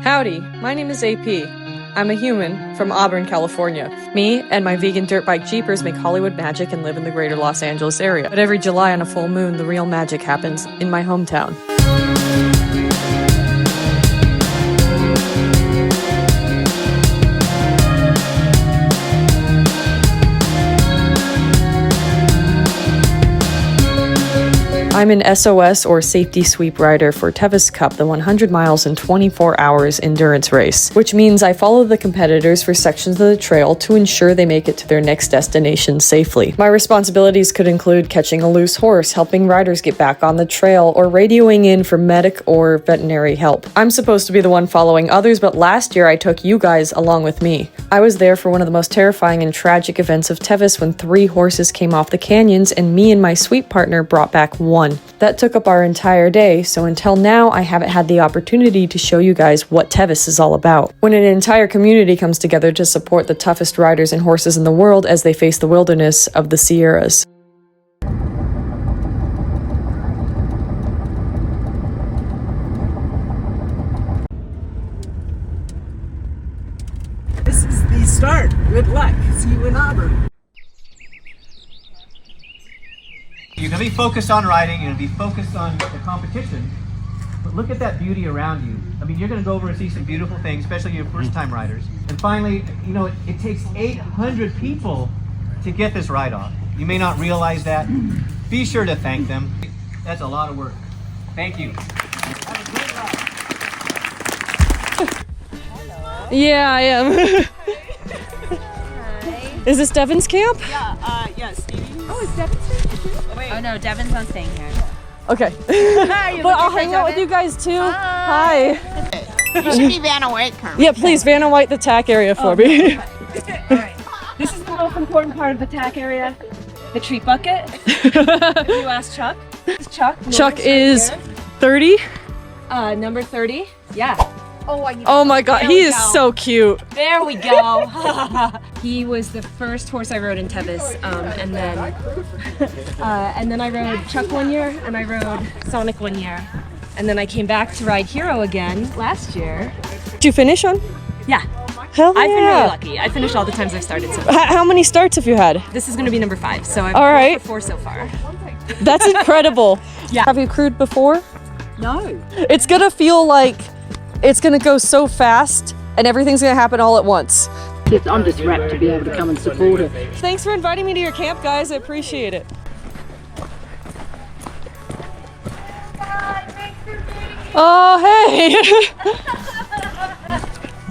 Howdy, my name is AP. I'm a human from Auburn, California. Me and my vegan dirt bike jeepers make Hollywood magic and live in the greater Los Angeles area. But every July on a full moon, the real magic happens in my hometown. I'm an SOS or safety sweep rider for Tevis Cup, the 100 miles in 24 hours endurance race, which means I follow the competitors for sections of the trail to ensure they make it to their next destination safely. My responsibilities could include catching a loose horse, helping riders get back on the trail, or radioing in for medic or veterinary help. I'm supposed to be the one following others, but last year I took you guys along with me. I was there for one of the most terrifying and tragic events of Tevis when 3 horses came off the canyons and me and my sweep partner brought back 1. That took up our entire day, so until now I haven't had the opportunity to show you guys what Tevis is all about. When an entire community comes together to support the toughest riders and horses in the world as they face the wilderness of the Sierras. This is the start. Good luck. See you in Auburn. You're going to be focused on riding, you're going to be focused on the competition, but look at that beauty around you. I mean, you're going to go over and see some beautiful things, especially your first-time riders. And finally, you know, it takes 800 people to get this ride off. You may not realize that. Be sure to thank them. That's a lot of work. Thank you. Have a great ride. Yeah, I am. Is this Devin's camp? Yeah, yes, Stevie. Oh, is Devin staying here? Oh no, Devin's not staying here. Okay. But I'll hang out with you guys too. Hi. You should be Vanna White, Carmen. Yeah, please, Vanna White the tack area for me. Alright. This is the most important part of the tack area. The treat bucket. If you ask Chuck. Chuck. Chuck is 30. Number 30. Yeah. Oh my god, he is so cute. There we go. He was the first horse I rode in Tevis, and then I rode Chuck one year, and I rode Sonic one year, and then I came back to ride Hero again last year. Did you finish on? Yeah. Hell yeah. I've been really lucky. I finished all the times I've started so far. How many starts have you had? This is going to be number 5, so I've all right. 4 so far. That's incredible. Yeah. Have you crewed before? No. It's gonna feel like it's gonna go so fast and everything's gonna happen all at once. I'm just wrapped to be able to come and support her. Thanks for inviting me to your camp, guys. I appreciate it. Oh, hey.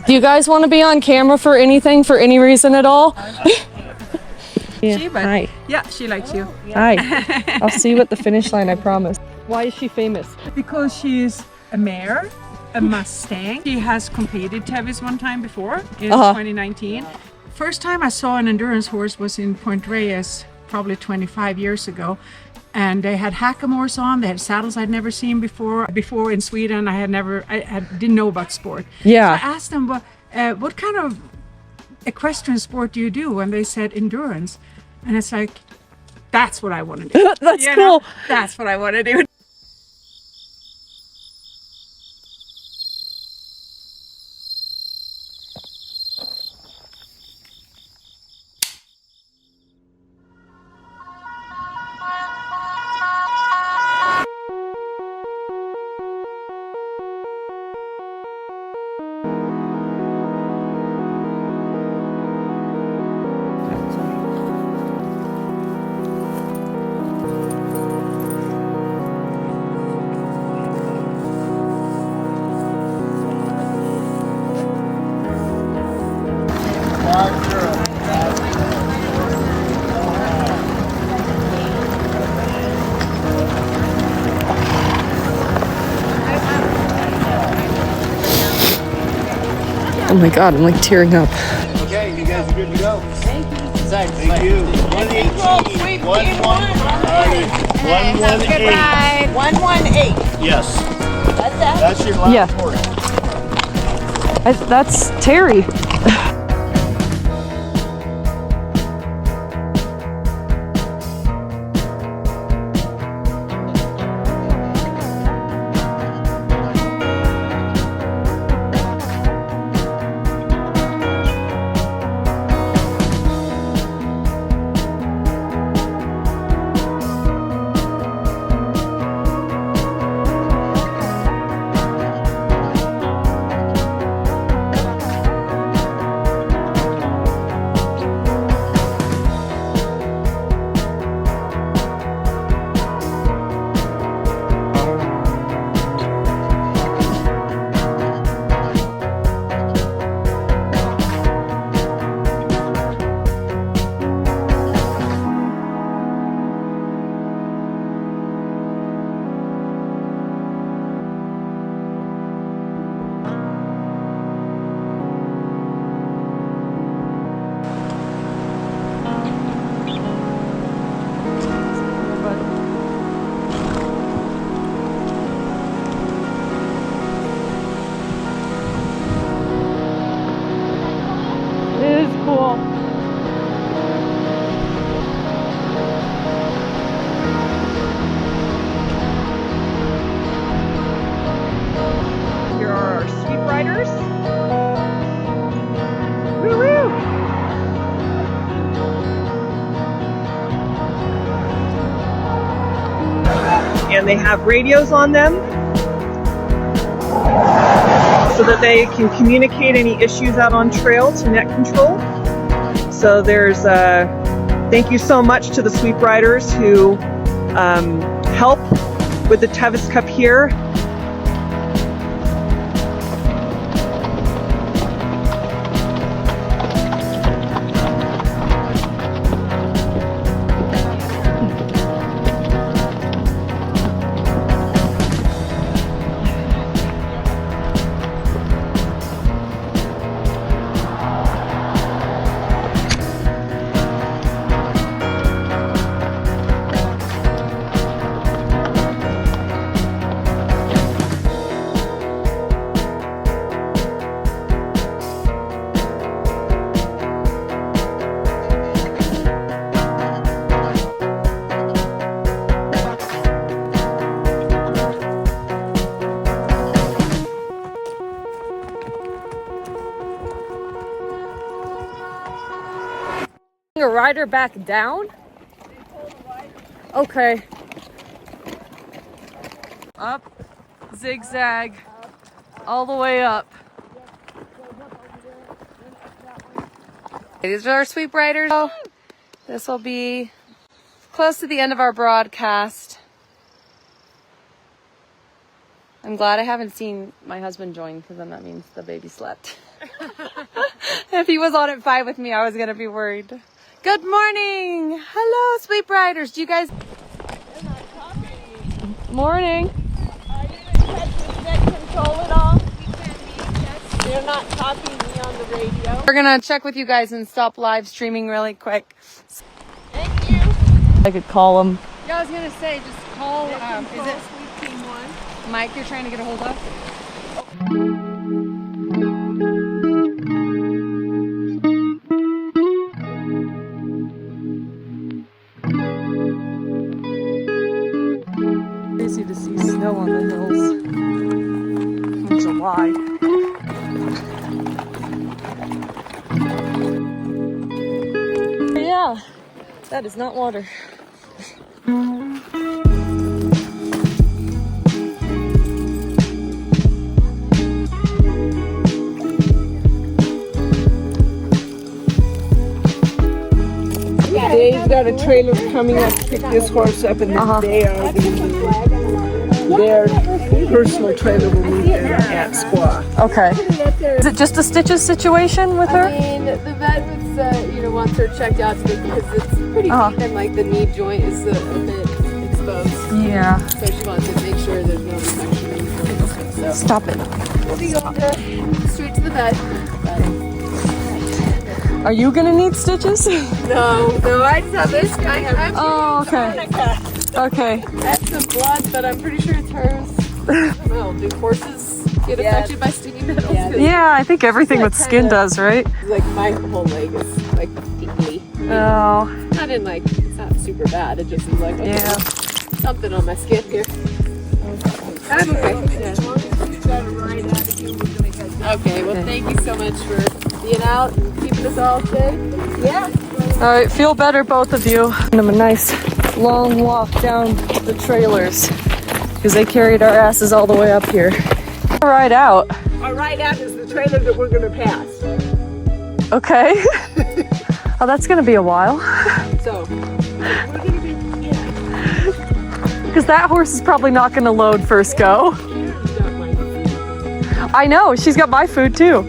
Do you guys want to be on camera for anything, for any reason at all? Yeah. Hi. Yeah, she likes you. Hi. I'll see you at the finish line, I promise. Why is she famous? Because she's a mare, a Mustang. She has competed Tevis one time before in 2019. First time I saw an endurance horse was in Point Reyes, probably 25 years ago. And they had hackamores on, they had saddles I'd never seen before. Before in Sweden, I didn't know about sport. Yeah. So I asked them, what kind of equestrian sport do you do? And they said endurance. And it's like, that's what I want to do. That's You cool. know? That's what I want to do. Oh my god, I'm like tearing up. Okay, you guys are good to go. Thank you. Thank you. 118. 118. 118. Yes. That's that. That's your last Yeah. horse. That's Terry. and they have radios on them so that they can communicate any issues out on trail to net control. So there's thank you so much to the sweep riders who help with the Tevis Cup here. A rider back down? Okay. Up, zigzag, all the way up. These are our sweep riders. So this will be close to the end of our broadcast. I'm glad I haven't seen my husband join, because then that means the baby slept. If he was on at 5 with me, I was gonna be worried. Good morning! Hello, sweep riders. Do you guys... Morning. Are you in net control at all? They're not talking to me on the radio. We're gonna check with you guys and stop live streaming really quick. Thank you. I could call them. Yeah, I was gonna say, just call, is it Sweep Team 1? Mike you're trying to get a hold of? Crazy to see snow on the hills in July. Yeah, that is not water. Dave's got a trailer coming up to pick this horse up, and they are their personal trailer will meet them at Squaw. Okay. Is it just a stitches situation with her? I mean, the vet was, wants her checked out today because it's pretty deep and like the knee joint is a bit exposed. Yeah. So she wants to make sure there's no infection or anything. So Stop it. we'll be going straight to the vet. Are you gonna need stitches? No, I just have this guy. Oh, okay. Okay. I have some blood, but I'm pretty sure it's hers. I don't know, do horses get affected by stinging nettles? Yeah, I think everything with skin does, right? Like my whole leg is like tingly. Oh. Not in like, it's not super bad. It just is like, okay, Yeah. something on my skin here. I'm okay. Yeah. Okay, well, thank you so much for being out and keeping us all safe. Yeah. All right, feel better, both of you. And I'm a nice long walk down the trailers because they carried our asses all the way up here. Ride out. Our ride out is the trailer that we're going to pass. Okay. Oh, that's gonna be a while. So, Because that horse is probably not gonna load first go. I know, she's got my food too.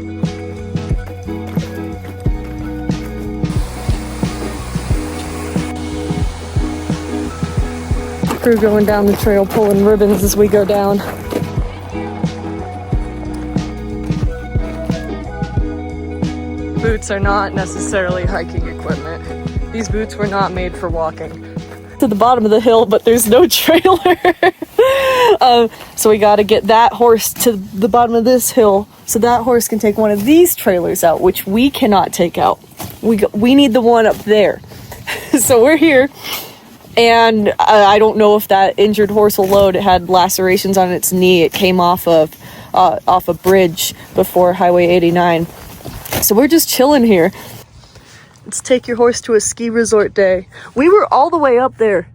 Crew going down the trail pulling ribbons as we go down. Boots are not necessarily hiking equipment. These boots were not made for walking. To the bottom of the hill, but there's no trailer. So we got to get that horse to the bottom of this hill so that horse can take one of these trailers out, which we cannot take out. We need the one up there. So we're here, and I don't know if that injured horse will load. It had lacerations on its knee. It came off a bridge before Highway 89. So we're just chilling here. Let's take your horse to a ski resort day. We were all the way up there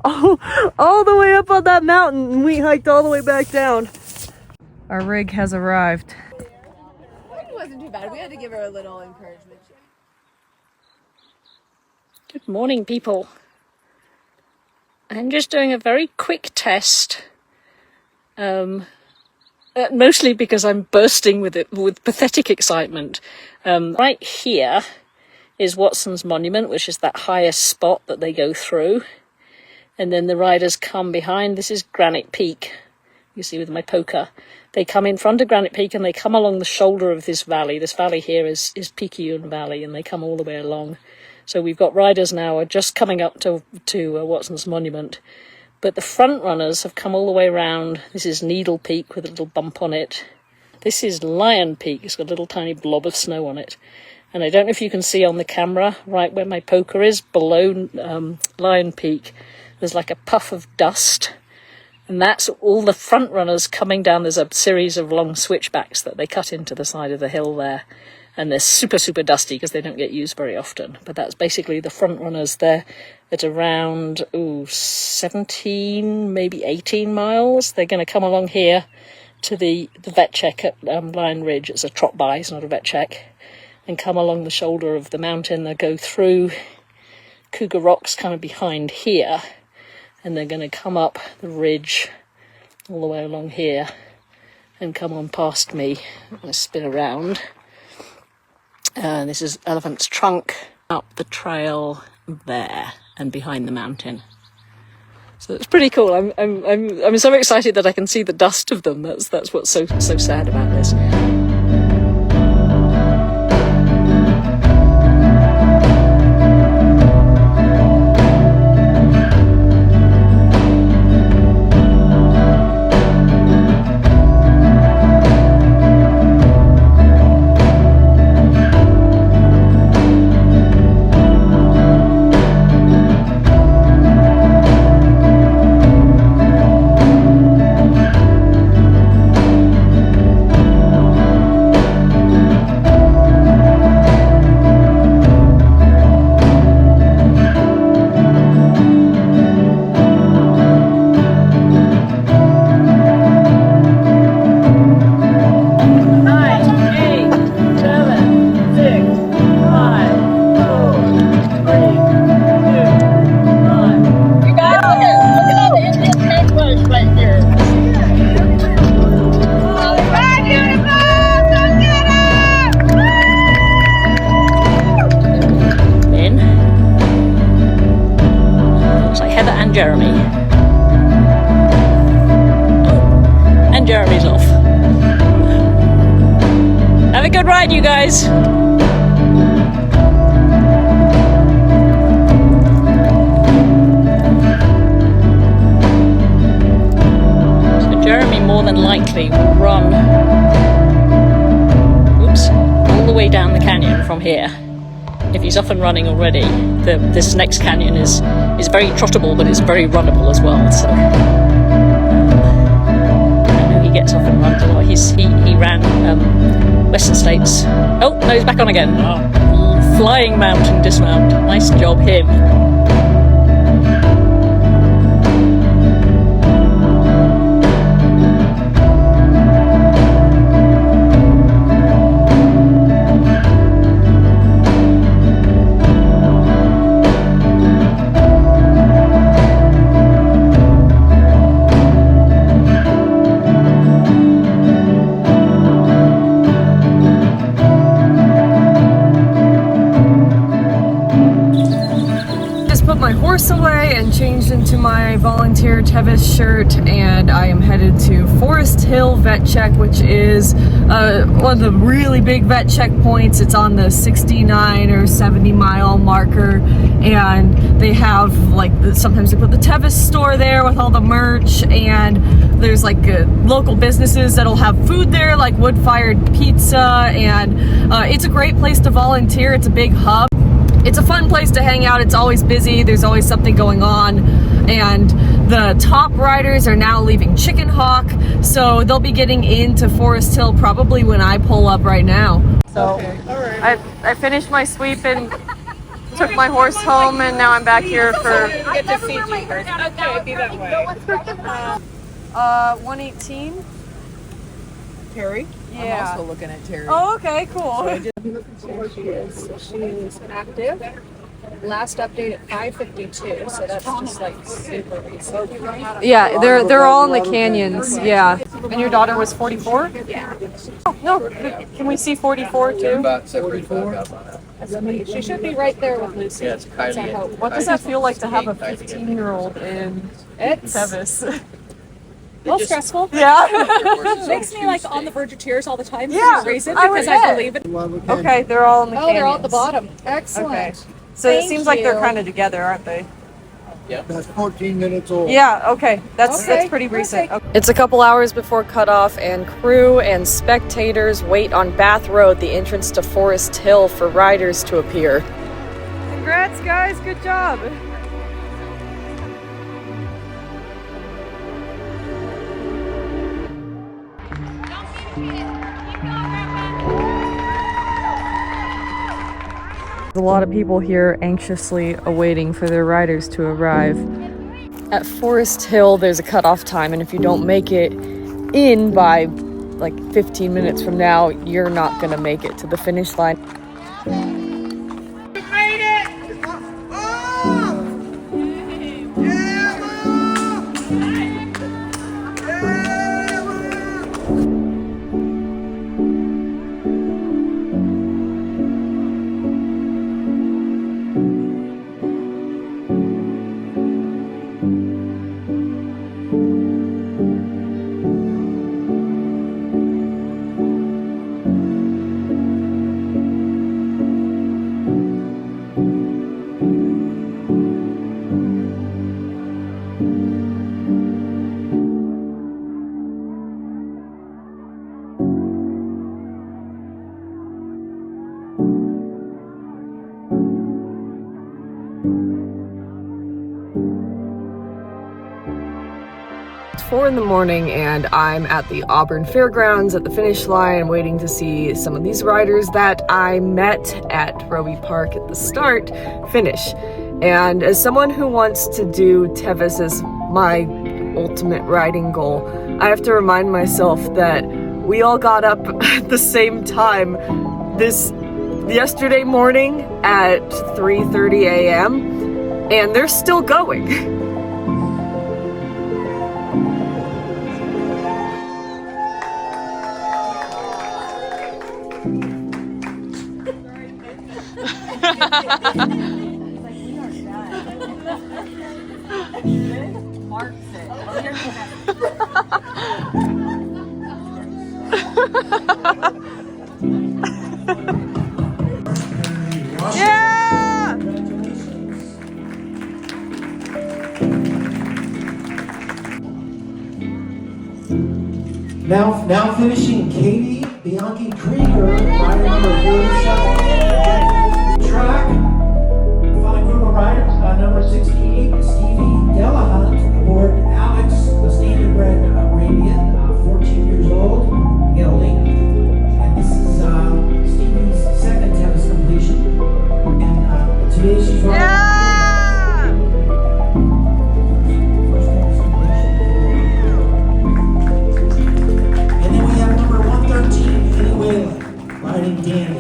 all the way up on that mountain, and we hiked all the way back down. Our rig has arrived. It wasn't too bad. We had to give her a little encouragement. Good morning, people. I'm just doing a very quick test. Mostly because I'm bursting with pathetic excitement. Right here is Watson's Monument, which is that highest spot that they go through. And then the riders come behind. This is Granite Peak. You see with my poker. They come in front of Granite Peak and they come along the shoulder of this valley. This valley here is Picayune Valley, and they come all the way along. So we've got riders now are just coming up to Watson's Monument. But the front runners have come all the way around. This is Needle Peak with a little bump on it. This is Lion Peak. It's got a little tiny blob of snow on it. And I don't know if you can see on the camera, right where my poker is, below Lion Peak, there's like a puff of dust. And that's all the front runners coming down. There's a series of long switchbacks that they cut into the side of the hill there. And they're super, super dusty because they don't get used very often. But that's basically the front runners there at around 17, maybe 18 miles. They're going to come along here to the vet check at Lion Ridge. It's a trot by, it's not a vet check. And come along the shoulder of the mountain. They'll go through Cougar Rocks kind of behind here. And they're going to come up the ridge all the way along here and come on past me. I'm going to spin around. This is Elephant's Trunk up the trail there and behind the mountain. So it's pretty cool. I'm so excited that I can see the dust of them. That's what's so sad about this. Jeremy. And Jeremy's off. Have a good ride, you guys. So Jeremy more than likely will run all the way down the canyon from here. If he's off and running already, this next canyon is very trottable, but it's very runnable as well. So I know he gets off and runs a lot. He ran Western States. Oh no, he's back on again. Oh, flying mountain dismount. Nice job, him. Away and changed into my volunteer Tevis shirt, and I am headed to Forest Hill Vet Check, which is one of the really big vet checkpoints. It's on the 69 or 70 mile marker, and they have like sometimes they put the Tevis store there with all the merch, and there's like local businesses that'll have food there, like wood-fired pizza, and it's a great place to volunteer. It's a big hub. It's a fun place to hang out. It's always busy. There's always something going on. And the top riders are now leaving Chicken Hawk, so they'll be getting into Forest Hill probably when I pull up right now. So okay. All right. I finished my sweep in took my horse home, and now I'm back here for Get to feed you first. Okay, be that way. 118. Terry? Yeah. I'm also looking at Terry. Oh, okay, cool. Here she is. She's active. Last update at 5:52, so that's just like super recent. Yeah, they're all in the canyons. Yeah. And your daughter was 44? Yeah. Oh, no. Can we see 44 too? About 44. She should be right there with Lucy. Yeah, it's That's our hope. What does that feel like to have a 15-year-old in Tevis? A little stressful. Yeah. Makes me like on the verge of tears all the time for Yeah, no reason I would because I bet. believe it. Okay, they're all in the canyons. Oh, they're all at the bottom. Excellent. Okay. So it Thank seems like they're you. kind of together, aren't they? That's 14 minutes old. Yeah, okay. That's pretty recent. It's a couple hours before cutoff, and crew and spectators wait on Bath Road, the entrance to Forest Hill, for riders to appear. Congrats, guys. Good job. A lot of people here anxiously awaiting for their riders to arrive. At Forest Hill, there's a cutoff time, and if you don't make it in by like 15 minutes from now, you're not gonna make it to the finish line. It's 4 in the morning, and I'm at the Auburn Fairgrounds at the finish line waiting to see some of these riders that I met at Roby Park at the start finish. And as someone who wants to do Tevis as my ultimate riding goal, I have to remind myself that we all got up at the same time yesterday morning at 3:30 a.m. and they're still going. Yeah! Now finishing Katie Bianchi Krieger, rider number 47. Track, final group of riders, number 68, Stevie Delahunt, aboard Alex, the standardbred Arabian, 14 years old, gelding. And this is Stevie's second Tevis completion. And today she's riding. Riding Danny.